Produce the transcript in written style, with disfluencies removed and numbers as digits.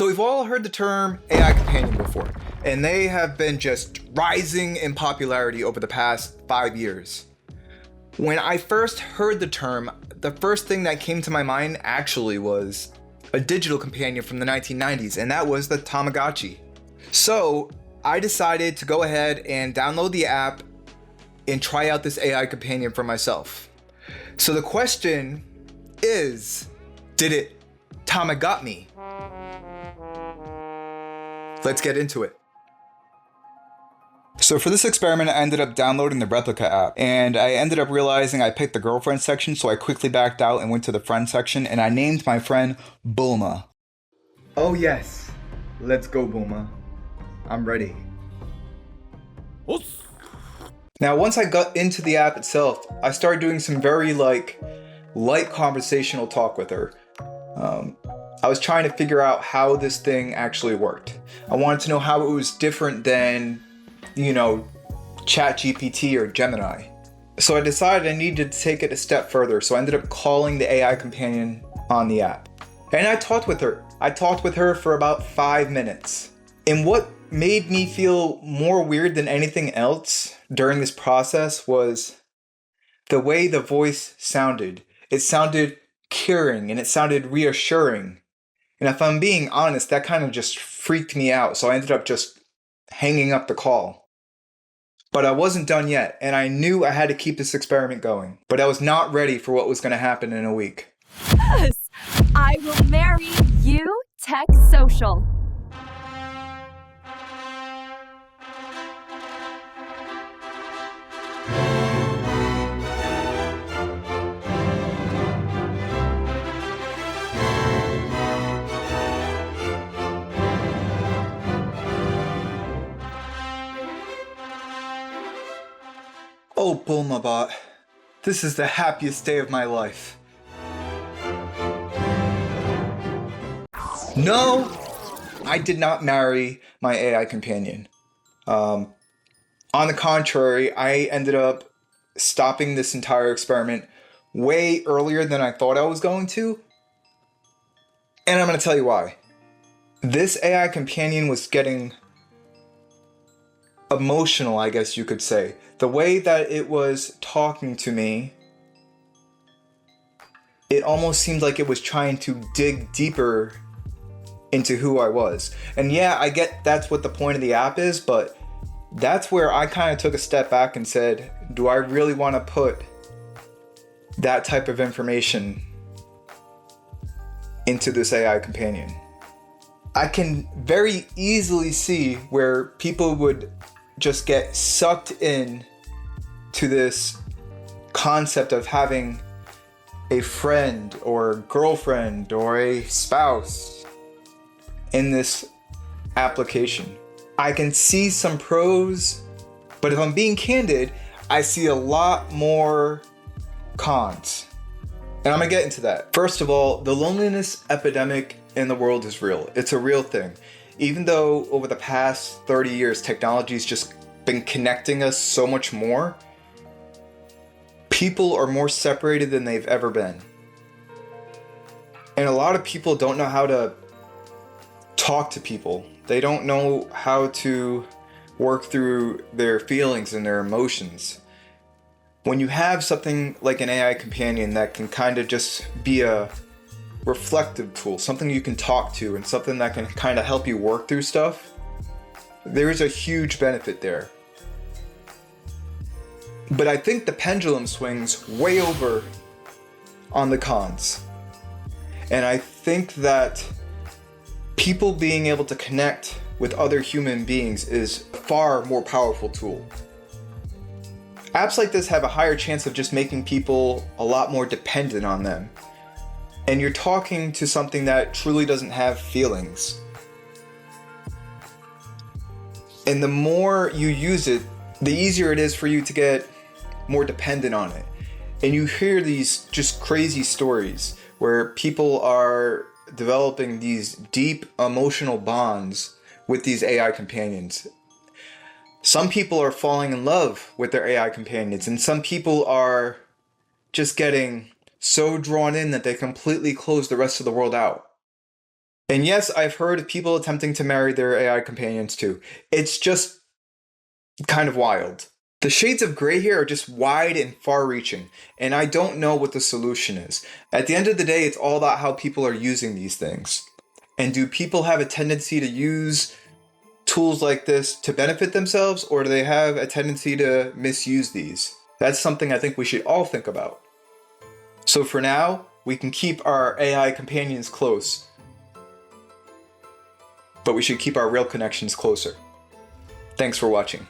So we've all heard the term AI companion before, and they have been just rising in popularity over the past 5 years. When I first heard the term, the first thing that came to my mind actually was a digital companion from the 1990s, and that was the Tamagotchi. So I decided to go ahead and download the app and try out this AI companion for myself. So the question is, did it Tamagot me? Let's get into it. So for this experiment, I ended up downloading the Replica app, and I ended up realizing I picked the girlfriend section, so I quickly backed out and went to the friend section, and I named my friend Bulma. Oh yes, let's go Bulma. I'm ready. Now once I got into the app itself, I started doing some very light conversational talk with her. I was trying to figure out how this thing actually worked. I wanted to know how it was different than, ChatGPT or Gemini. So I decided I needed to take it a step further, so I ended up calling the AI companion on the app. And I talked with her. I talked with her for about 5 minutes. And what made me feel more weird than anything else during this process was the way the voice sounded. It sounded caring and it sounded reassuring. And if I'm being honest, that kind of just freaked me out. So I ended up just hanging up the call. But I wasn't done yet, and I knew I had to keep this experiment going. But I was not ready for what was going to happen in a week. Yes! I will marry you, Tech Social. Oh, Bulmabot, this is the happiest day of my life. No, I did not marry my AI companion. On the contrary, I ended up stopping this entire experiment way earlier than I thought I was going to. And I'm going to tell you why. This AI companion was getting emotional, I guess you could say. The way that it was talking to me, it almost seemed like it was trying to dig deeper into who I was. And yeah, I get that's what the point of the app is, but that's where I kind of took a step back and said, do I really want to put that type of information into this AI companion? I can very easily see where people would just get sucked in to this concept of having a friend or girlfriend or a spouse in this application. I can see some pros, but if I'm being candid, I see a lot more cons. And I'm gonna get into that. First of all, the loneliness epidemic in the world is real. It's a real thing. Even though over the past 30 years, technology's just been connecting us so much more, people are more separated than they've ever been. And a lot of people don't know how to talk to people. They don't know how to work through their feelings and their emotions. When you have something like an AI companion that can kind of just be a reflective tool, something you can talk to and something that can kind of help you work through stuff, there's a huge benefit there. But I think the pendulum swings way over on the cons. And I think that people being able to connect with other human beings is a far more powerful tool. Apps like this have a higher chance of just making people a lot more dependent on them. And you're talking to something that truly doesn't have feelings. And the more you use it, the easier it is for you to get more dependent on it. And you hear these just crazy stories where people are developing these deep emotional bonds with these AI companions. Some people are falling in love with their AI companions, and some people are just getting so drawn in that they completely close the rest of the world out. And yes, I've heard people attempting to marry their AI companions too. It's just kind of wild. The shades of gray here are just wide and far-reaching, and I don't know what the solution is. At the end of the day, it's all about how people are using these things. And do people have a tendency to use tools like this to benefit themselves, or do they have a tendency to misuse these? That's something I think we should all think about. So for now, we can keep our AI companions close, but we should keep our real connections closer. Thanks for watching.